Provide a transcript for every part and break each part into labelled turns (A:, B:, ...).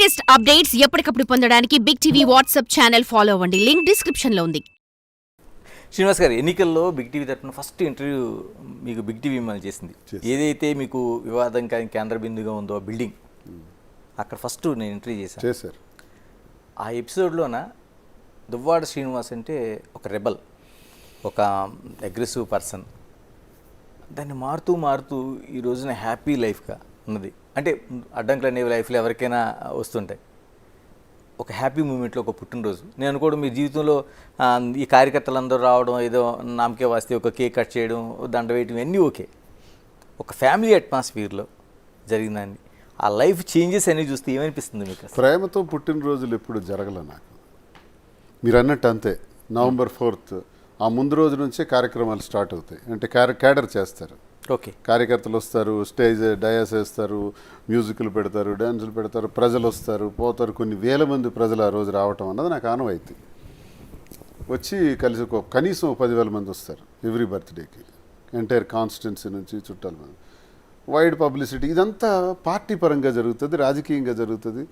A: Latest updates ఎప్పటికప్పుడు పొందడానికి big TV WhatsApp channel follow అవ్వండి. లింక్ డిస్క్రిప్షన్ లో ఉంది.
B: శ్రీనివాస్ గారు, ఎన్నికల్లో బిగ్ టీవీ తరఫున ఫస్ట్ ఇంటర్వ్యూ మీకు బిగ్ టీవీ మిమ్మల్ని చేసింది. ఏదైతే మీకు వివాదం కానీ కేంద్ర బిందుగా ఉందో ఆ బిల్డింగ్, అక్కడ ఫస్ట్ నేను ఇంటర్వ్యూ చేశాను. ఆ ఎపిసోడ్లోన దువ్వాడ శ్రీనివాస్ అంటే ఒక రెబల్, ఒక అగ్రెసివ్ పర్సన్. దాన్ని మారుతూ మారుతూ ఈ రోజున హ్యాపీ లైఫ్గా ఉన్నది. అంటే అడ్డంకులు అనేవి లైఫ్లో ఎవరికైనా వస్తుంటాయి. ఒక హ్యాపీ మూమెంట్లో ఒక పుట్టినరోజు నేను అనుకోవడం, మీ జీవితంలో ఈ కార్యకర్తలందరూ రావడం, ఏదో నామకే వస్తే ఒక కేక్ కట్ చేయడం, దండ వేయడం, ఇవన్నీ ఓకే. ఒక ఫ్యామిలీ అట్మాస్ఫియర్లో జరిగిందండి. ఆ లైఫ్ చేంజెస్ అనేవి చూస్తే ఏమనిపిస్తుంది మీకు?
C: ప్రేమతో పుట్టినరోజులు ఎప్పుడు జరగల నాకు. మీరు అన్నట్టు అంతే. నవంబర్ 4th ఆ ముందు రోజు నుంచే కార్యక్రమాలు స్టార్ట్ అవుతాయి. అంటే క్యాడర్ చేస్తారు.
B: ఓకే,
C: కార్యకర్తలు వస్తారు, స్టేజ్ డయాస్ వేస్తారు, మ్యూజిక్లు పెడతారు, డ్యాన్సులు పెడతారు, ప్రజలు వస్తారు, పోతారు. కొన్ని వేల మంది ప్రజలు ఆ రోజు రావటం అన్నది నాకు ఆనవాయితీ. వచ్చి కలిసి కనీసం 10,000 మంది వస్తారు ఎవ్రీ బర్త్డేకి. ఎంటైర్ కాన్స్టిట్యున్సీ నుంచి చుట్టాల మంది. Wide publicity. ఇదంతా పార్టీ పరంగా జరుగుతుంది, రాజకీయంగా జరుగుతుంది.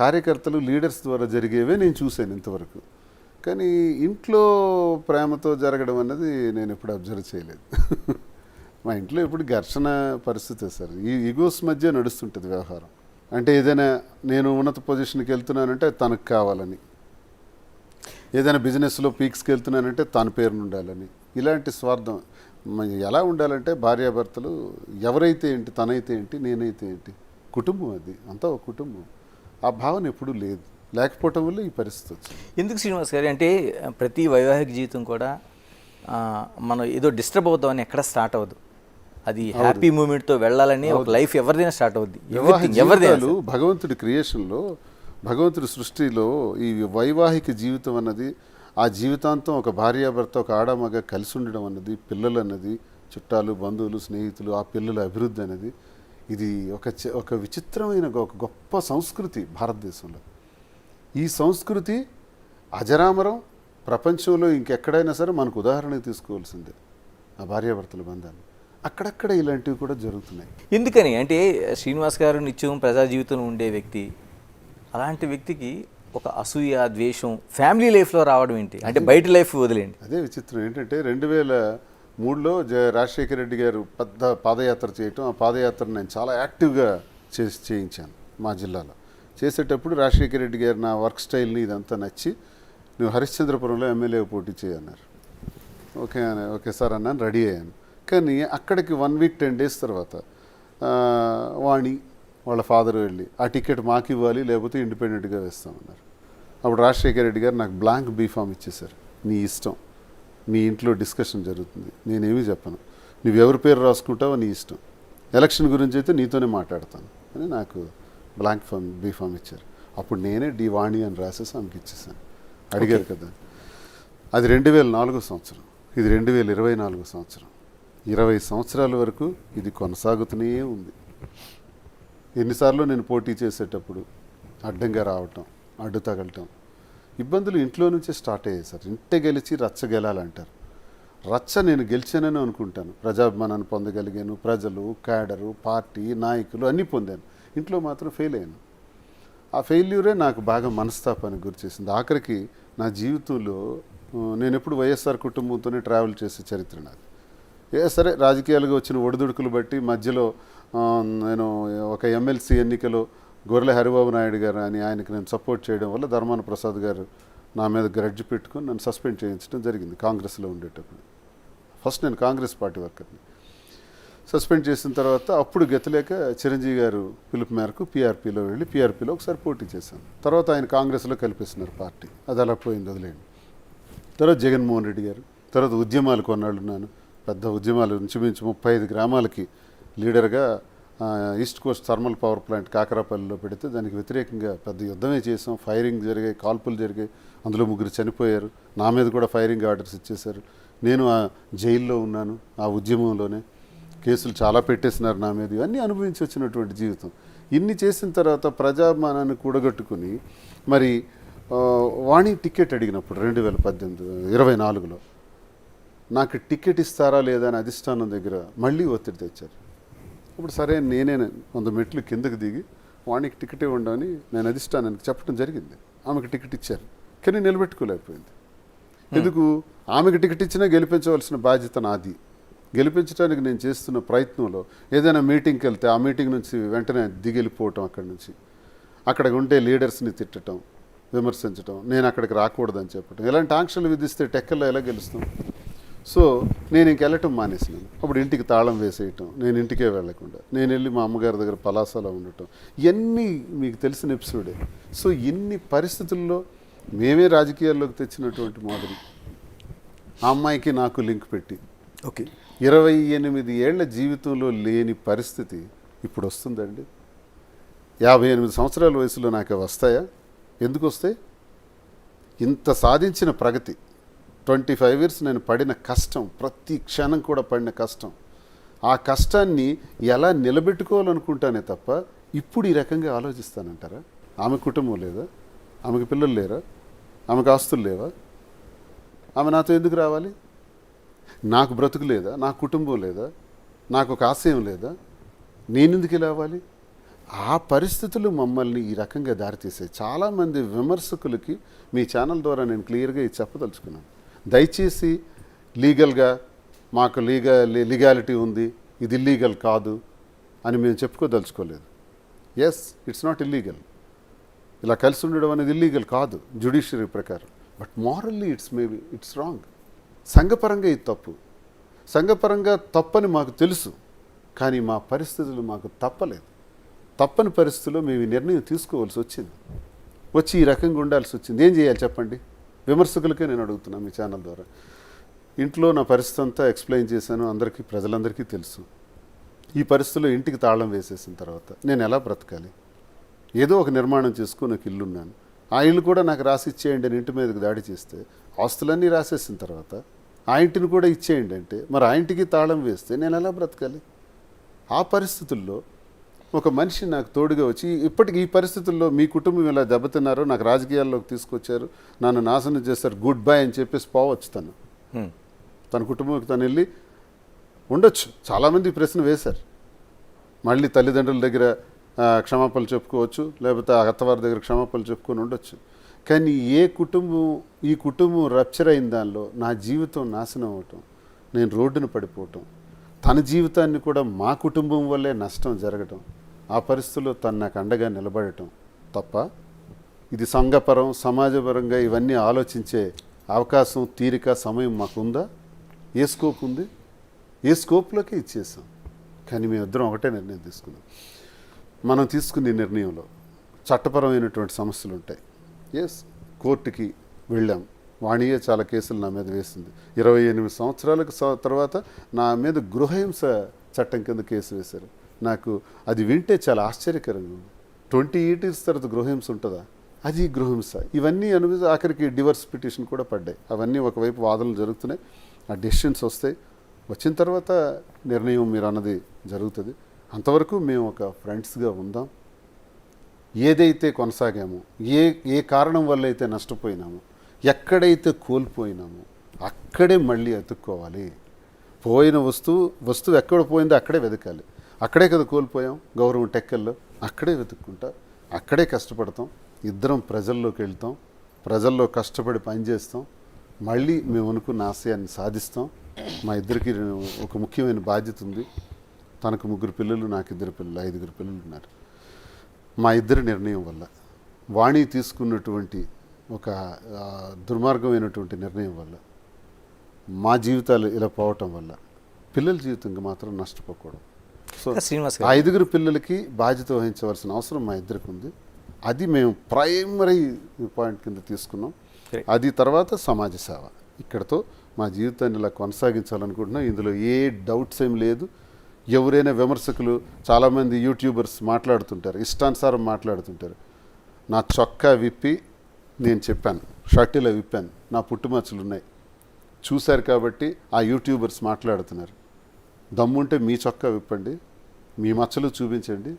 C: కార్యకర్తలు లీడర్స్ ద్వారా జరిగేవే నేను చూశాను ఇంతవరకు. కానీ ఇంట్లో ప్రేమతో జరగడం అన్నది నేను ఎప్పుడు అబ్జర్వ్ చేయలేదు. మా ఇంట్లో ఎప్పుడు ఘర్షణ పరిస్థితే సార్. ఈ ఈగోస్ మధ్య నడుస్తుంటుంది వ్యవహారం. అంటే ఏదైనా నేను ఉన్నత పొజిషన్కి వెళ్తున్నానంటే తనకు కావాలని, ఏదైనా బిజినెస్లో పీక్స్కి వెళ్తున్నానంటే తన పేరును ఉండాలని, ఇలాంటి స్వార్థం. ఎలా ఉండాలంటే భార్యాభర్తలు ఎవరైతే ఏంటి, తనైతే ఏంటి, నేనైతే ఏంటి, కుటుంబం అది అంతా ఒక కుటుంబం. ఆ భావన ఎప్పుడూ లేదు. లేకపోవటం వల్ల ఈ పరిస్థితి వచ్చింది.
B: ఎందుకు శ్రీనివాస్ గారు అంటే ప్రతి వైవాహిక జీవితం కూడా మనం ఏదో డిస్టర్బ్ అవుతామని ఎక్కడ స్టార్ట్ అవ్వదు. అది హ్యాపీ మూమెంట్తో వెళ్ళాలని ఒక లైఫ్ ఎవరిదైనా స్టార్ట్ అవుద్ది.
C: ఎవరిదైనా భగవంతుడి క్రియేషన్లో, భగవంతుడి సృష్టిలో ఈ వైవాహిక జీవితం అన్నది, ఆ జీవితాంతం ఒక భార్యాభర్త, ఒక ఆడమగ కలిసి ఉండడం అన్నది, పిల్లలు అన్నది, చుట్టాలు, బంధువులు, స్నేహితులు, ఆ పిల్లల అభివృద్ధి అనేది, ఇది ఒక విచిత్రమైన ఒక గొప్ప సంస్కృతి భారతదేశంలో. ఈ సంస్కృతి అజరామరం. ప్రపంచంలో ఇంకెక్కడైనా సరే మనకు ఉదాహరణకు తీసుకోవాల్సిందే ఆ భార్యాభర్తల బంధాలు. అక్కడక్కడ ఇలాంటివి కూడా జరుగుతున్నాయి.
B: ఎందుకని అంటే శ్రీనివాస్ గారు నిత్యం ప్రజా జీవితంలో ఉండే వ్యక్తి, అలాంటి వ్యక్తికి ఒక అసూయ, ద్వేషం ఫ్యామిలీ లైఫ్లో రావడం ఏంటి? అంటే బయట లైఫ్ వదిలేండి.
C: అదే విచిత్రం. ఏంటంటే 2003లో రాజశేఖర రెడ్డి గారు పెద్ద పాదయాత్ర చేయటం, ఆ పాదయాత్ర నేను చాలా యాక్టివ్గా చేయించాను మా జిల్లాలో. చేసేటప్పుడు రాజశేఖర రెడ్డి గారు నా వర్క్ స్టైల్ని ఇదంతా నచ్చి, నువ్వు హరిశ్చంద్రపురంలో ఎమ్మెల్యే పోటీ చేయన్నారు. ఓకే సార్ అన్నాను, రెడీ అయ్యాను. కానీ అక్కడికి 1 week 10 days తర్వాత వాణి వాళ్ళ ఫాదర్ వెళ్ళి ఆ టికెట్ మాకు ఇవ్వాలి, లేకపోతే ఇండిపెండెంట్గా వేస్తామన్నారు. అప్పుడు రాజశేఖర రెడ్డి గారు నాకు బ్లాంక్ బీఫామ్ ఇచ్చేశారు. నీ ఇష్టం, మీ ఇంట్లో డిస్కషన్ జరుగుతుంది, నేనేమీ చెప్పను, నువ్వు ఎవరి పేరు రాసుకుంటావో నీ ఇష్టం, ఎలక్షన్ గురించి అయితే నీతోనే మాట్లాడతాను అని నాకు బ్లాంక్ బీఫామ్ ఇచ్చారు. అప్పుడు నేనే డి వాణి అని రాసేసి ఆమెకి ఇచ్చేసాను. అడిగారు కదా. అది 2004 సంవత్సరం, ఇది 2024 సంవత్సరం. 20 సంవత్సరాల వరకు ఇది కొనసాగుతూనే ఉంది. ఎన్నిసార్లు నేను పోటీ చేసేటప్పుడు అడ్డంగా రావటం, అడ్డు తగలటం, ఇబ్బందులు ఇంట్లో నుంచే స్టార్ట్ అయ్యాయి సార్. ఇంటే గెలిచి రచ్చ గెలాలంటారు. రచ్చ నేను గెలిచానని అనుకుంటాను. ప్రజాభిమానాన్ని పొందగలిగాను. ప్రజలు, క్యాడరు, పార్టీ, నాయకులు అన్నీ పొందాను. ఇంట్లో మాత్రం ఫెయిల్ అయ్యాను. ఆ ఫెయిల్యూరే నాకు బాగా మనస్తాపానికి గురి చేసింది. ఆఖరికి నా జీవితంలో నేను ఎప్పుడు వైఎస్ఆర్ కుటుంబంతోనే ట్రావెల్ చేసే చరిత్ర నాది. సరే రాజకీయాలుగా వచ్చిన ఒడిదుడుకులు బట్టి మధ్యలో నేను ఒక ఎమ్మెల్సీ ఎన్నికలో గొర్రెల హరిబాబు నాయుడు గారు అని ఆయనకి నేను సపోర్ట్ చేయడం వల్ల ధర్మాన ప్రసాద్ గారు నా మీద గ్రడ్జ్ పెట్టుకొని నన్ను సస్పెండ్ చేయించడం జరిగింది కాంగ్రెస్లో ఉండేటప్పుడు. ఫస్ట్ నేను కాంగ్రెస్ పార్టీ వర్కర్ని. సస్పెండ్ చేసిన తర్వాత అప్పుడు గెతలేక చిరంజీవి గారు పిలుపు మేరకు పీఆర్పీలో వెళ్ళి పీఆర్పీలో ఒకసారి పోటీ చేశాను. తర్వాత ఆయన కాంగ్రెస్లో కలిపేస్తున్నారు పార్టీ. అది అలా పోయింది, వదిలేండి. తర్వాత జగన్మోహన్ రెడ్డి గారు, తర్వాత ఉద్యమాలు కొన్నాళ్ళు ఉన్నాను. పెద్ద ఉద్యమాలు ఇంచుమించు 35 గ్రామాలకి లీడర్గా East Coast thermal power plant కాకరాపల్లిలో పెడితే దానికి వ్యతిరేకంగా పెద్ద యుద్ధమే చేసాం. ఫైరింగ్ జరిగాయి, కాల్పులు జరిగాయి. అందులో 3 చనిపోయారు. నా మీద కూడా ఫైరింగ్ ఆర్డర్స్ ఇచ్చేశారు. నేను ఆ జైల్లో ఉన్నాను. ఆ ఉద్యమంలోనే కేసులు చాలా పెట్టేసినారు నా మీద. ఇవన్నీ అనుభవించి వచ్చినటువంటి జీవితం. ఇన్ని చేసిన తర్వాత ప్రజాభిమానాన్ని కూడగట్టుకుని మరి వాణి టికెట్ అడిగినప్పుడు 2024లో నాకు టికెట్ ఇస్తారా లేదా అని అధిష్టానం దగ్గర మళ్ళీ ఒత్తిడి తెచ్చారు. అప్పుడు సరే నేనే 100 మెట్లు కిందకి దిగి వాణికి టికెట్ ఇవ్వండి అని నేను అధిష్టానానికి చెప్పడం జరిగింది. ఆమెకు టికెట్ ఇచ్చారు, కానీ నిలబెట్టుకోలేకపోయింది. ఎందుకు? ఆమెకు టికెట్ ఇచ్చినా గెలిపించవలసిన బాధ్యత నాది. గెలిపించడానికి నేను చేస్తున్న ప్రయత్నంలో ఏదైనా మీటింగ్కి వెళ్తే ఆ మీటింగ్ నుంచి వెంటనే దిగెళ్ళిపోవటం, అక్కడి నుంచి అక్కడ ఉంటే లీడర్స్ని తిట్టడం, విమర్శించడం, నేను అక్కడికి రాకూడదని చెప్పటం, ఇలాంటి ఆంక్షలు విధిస్తే టెక్కల్లో ఎలా గెలుస్తాం? సో నేను ఇంకెళ్ళటం మానేసినాను. అప్పుడు ఇంటికి తాళం వేసేయటం, నేను ఇంటికే వెళ్లకుండా నేను వెళ్ళి మా అమ్మగారి దగ్గర పలాసలో ఉండటం, ఇవన్నీ మీకు తెలిసిన ఎపిసోడే. సో ఇన్ని పరిస్థితుల్లో మేమే రాజకీయాల్లోకి తెచ్చినటువంటి మాదిరి ఆ అమ్మాయికి నాకు లింక్ పెట్టి
B: ఓకే
C: 28 ఏళ్ల జీవితంలో లేని పరిస్థితి ఇప్పుడు వస్తుందండి. 58 సంవత్సరాల వయసులో నాకు వస్తాయా? ఎందుకు వస్తాయి? ఇంత సాధించిన ప్రగతి, 25 ఇయర్స్ నేను పడిన కష్టం, ప్రతి క్షణం కూడా పడిన కష్టం, ఆ కష్టాన్ని ఎలా నిలబెట్టుకోవాలనుకుంటానే తప్ప ఇప్పుడు ఈ రకంగా ఆలోచిస్తానంటారా? ఆమె కుటుంబం లేదా? ఆమెకు పిల్లలు లేరా? ఆమెకు ఆస్తులు లేవా? ఆమె నాతో ఎందుకు రావాలి? నాకు బ్రతుకు లేదా? నా కుటుంబం లేదా? నాకు ఒక ఆశయం లేదా? నేనెందుకు రావాలి? ఆ పరిస్థితులు మమ్మల్ని ఈ రకంగా దారితీసాయి. చాలామంది విమర్శకులకి మీ ఛానల్ ద్వారా నేను క్లియర్గా ఇది చెప్పదలుచుకున్నాను. దయచేసి లీగల్గా మాకు లీగాలిటీ ఉంది, ఇది ఇల్లీగల్ కాదు అని మేము చెప్పుకోదలుచుకోలేదు. Yes, it's not illegal. ఇలా కలిసి ఉండడం అనేది ఇల్లీగల్ కాదు జ్యుడిషియరీ ప్రకారం. But morally it's wrong. సంఘపరంగా ఇది తప్పు. సంఘపరంగా తప్పని మాకు తెలుసు, కానీ మా పరిస్థితులు మాకు తప్పలేదు. తప్పని పరిస్థితుల్లో మేము ఈ నిర్ణయం తీసుకోవాల్సి వచ్చింది. వచ్చి ఈ రకంగా ఉండాల్సి వచ్చింది. ఏం చేయాలి చెప్పండి? విమర్శకులకే నేను అడుగుతున్నాను మీ ఛానల్ ద్వారా. ఇంట్లో నా పరిస్థితి అంతా ఎక్స్ప్లెయిన్ చేశాను, అందరికీ, ప్రజలందరికీ తెలుసు. ఈ పరిస్థితుల్లో ఇంటికి తాళం వేసేసిన తర్వాత నేను ఎలా బ్రతకాలి? ఏదో ఒక నిర్మాణం చేసుకుని నాకు ఇల్లున్నాను, ఆ ఇల్లు కూడా నాకు రాసి ఇచ్చేయండి అని ఇంటి మీదకి దాడి చేస్తే, ఆస్తులన్నీ రాసేసిన తర్వాత ఆ ఇంటిని కూడా ఇచ్చేయండి అంటే, మరి ఆ ఇంటికి తాళం వేస్తే నేను ఎలా బ్రతకాలి? ఆ పరిస్థితుల్లో ఒక మనిషి నాకు తోడుగా వచ్చి, ఇప్పటికి ఈ పరిస్థితుల్లో మీ కుటుంబం ఇలా దెబ్బతిన్నారో, నాకు రాజకీయాల్లోకి తీసుకొచ్చారు, నన్ను నాశనం చేస్తారు, గుడ్ బై అని చెప్పేసి పోవచ్చు తన కుటుంబంకి తను వెళ్ళి ఉండొచ్చు. చాలామంది ప్రశ్న వేశారు. మళ్ళీ తల్లిదండ్రుల దగ్గర క్షమాపణలు చెప్పుకోవచ్చు, లేకపోతే అత్తవారి దగ్గర క్షమాపణలు చెప్పుకొని ఉండొచ్చు. కానీ ఈ కుటుంబం రప్చర్ అయిన దానిలో నా జీవితం నాశనం అవటం, నేను రోడ్డున పడిపోవటం, తన జీవితాన్ని కూడా మా కుటుంబం వల్లే నష్టం జరగటం, ఆ పరిస్థితుల్లో తను నాకు అండగా నిలబడటం తప్ప, ఇది సంఘపరం, సమాజపరంగా ఇవన్నీ ఆలోచించే అవకాశం, తీరిక, సమయం మాకుందా? ఏ స్కోప్ ఉంది? ఏ స్కోప్లోకి ఇచ్చేసాం. కానీ మేమిద్దరం ఒకటే నిర్ణయం తీసుకున్నాం. మనం తీసుకునే నిర్ణయంలో చట్టపరమైనటువంటి సమస్యలు ఉంటాయి. ఎస్, కోర్టుకి వెళ్ళాం. వాణియే చాలా కేసులు నా మీద వేసింది. 28 సంవత్సరాలకు తర్వాత నా మీద గృహహింస చట్టం కింద కేసు వేశారు. నాకు అది వింటే చాలా ఆశ్చర్యకరంగా ఉంది. 28 years తర్వాత గృహహింస ఉంటుందా? అది గృహహింస. ఇవన్నీ అనుభవించి ఆఖరికి డివర్స్ పిటిషన్ కూడా పడ్డాయి. అవన్నీ ఒకవైపు వాదనలు జరుగుతున్నాయి, ఆ డెసిషన్స్ వస్తాయి. వచ్చిన తర్వాత నిర్ణయం మీరు అన్నది జరుగుతుంది. అంతవరకు మేము ఒక ఫ్రెండ్స్గా ఉందాం. ఏదైతే కొనసాగామో, ఏ కారణం వల్ల అయితే నష్టపోయినామో, ఎక్కడైతే కోల్పోయినామో అక్కడే మళ్ళీ ఎత్తుక్కోవాలి. పోయిన వస్తువు ఎక్కడ పోయిందో అక్కడే వెతకాలి. అక్కడే కదా కోల్పోయాం గౌరవం టెక్కల్లో, అక్కడే వెతుక్కుంటా, అక్కడే కష్టపడతాం. ఇద్దరం ప్రజల్లోకి వెళ్తాం, ప్రజల్లో కష్టపడి పనిచేస్తాం, మళ్ళీ మేము అనుకున్న ఆశయాన్ని సాధిస్తాం. మా ఇద్దరికి ఒక ముఖ్యమైన బాధ్యత ఉంది. తనకు 3 పిల్లలు, నాకు 2 పిల్లలు, 5 పిల్లలు ఉన్నారు. మా ఇద్దరి నిర్ణయం వల్ల, వాణి తీసుకున్నటువంటి ఒక దుర్మార్గమైనటువంటి నిర్ణయం వల్ల, మా జీవితాలు ఇలా పోవటం వల్ల పిల్లల జీవితంగా మాత్రం నష్టపోకూడదు. సో
B: శ్రీనివాస్
C: ఆ 5 పిల్లలకి బాధ్యత వహించవలసిన అవసరం మా ఇద్దరికి ఉంది. అది మేము ప్రైమరీ పాయింట్ కింద తీసుకున్నాం. అది తర్వాత సమాజ సేవ. ఇక్కడతో మా జీవితాన్ని ఇలా కొనసాగించాలనుకుంటున్నాం. ఇందులో ఏ డౌట్స్ ఏం లేదు. ఎవరైనా విమర్శకులు, చాలామంది యూట్యూబర్స్ మాట్లాడుతుంటారు, ఇష్టానుసారం మాట్లాడుతుంటారు. నా చొక్కా విప్పి నేను చెప్పాను, షర్టిలా విప్పాను, నా పుట్టుమచ్చలు ఉన్నాయి, చూశారు కాబట్టి ఆ యూట్యూబర్స్ మాట్లాడుతున్నారు. దమ్ముంటే మీ చొక్కా విప్పండి, మీ మచ్చలు చూపించండి,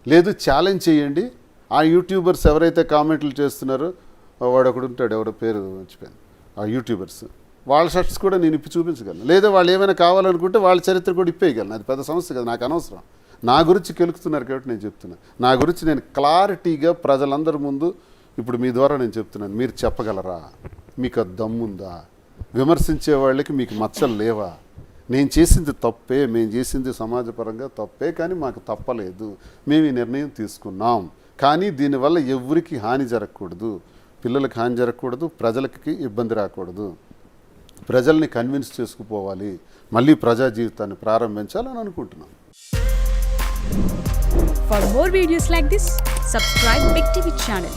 C: లేదు ఛాలెంజ్ చేయండి. ఆ యూట్యూబర్స్ ఎవరైతే కామెంట్లు చేస్తున్నారో, వాడు ఒకడు ఉంటాడు, ఎవరో పేరు మర్చిపోయాను, ఆ యూట్యూబర్స్, వాళ్ళ షర్ట్స్ కూడా నేను ఇప్పి చూపించగలను. లేదా వాళ్ళు ఏమైనా కావాలనుకుంటే వాళ్ళ చరిత్ర కూడా ఇప్పేయగలను. అది పెద్ద సమస్య కదా, నాకు అనవసరం. నా గురించి కెలుకుతున్నారు కాబట్టి నేను చెప్తున్నా. నా గురించి నేను క్లారిటీగా ప్రజలందరి ముందు ఇప్పుడు మీ ద్వారా నేను చెప్తున్నాను. మీరు చెప్పగలరా? మీకు ఆ దమ్ముందా? విమర్శించే వాళ్ళకి మీకు మచ్చలు లేవా? నేను చేసింది తప్పే, మేము చేసింది సమాజపరంగా తప్పే, కానీ మాకు తప్పలేదు, మేము ఈ నిర్ణయం తీసుకున్నాం, కానీ దీనివల్ల ఎవరికి హాని జరగకూడదు, పిల్లలకి హాని జరగకూడదు, ప్రజలకి ఇబ్బంది రాకూడదు, ప్రజల్ని కన్విన్స్ చేసుకుపోవాలి, మళ్ళీ ప్రజా జీవితాన్ని ప్రారంభించాలని అనుకుంటున్నాం.
D: For more videos like this, subscribe Big TV channel.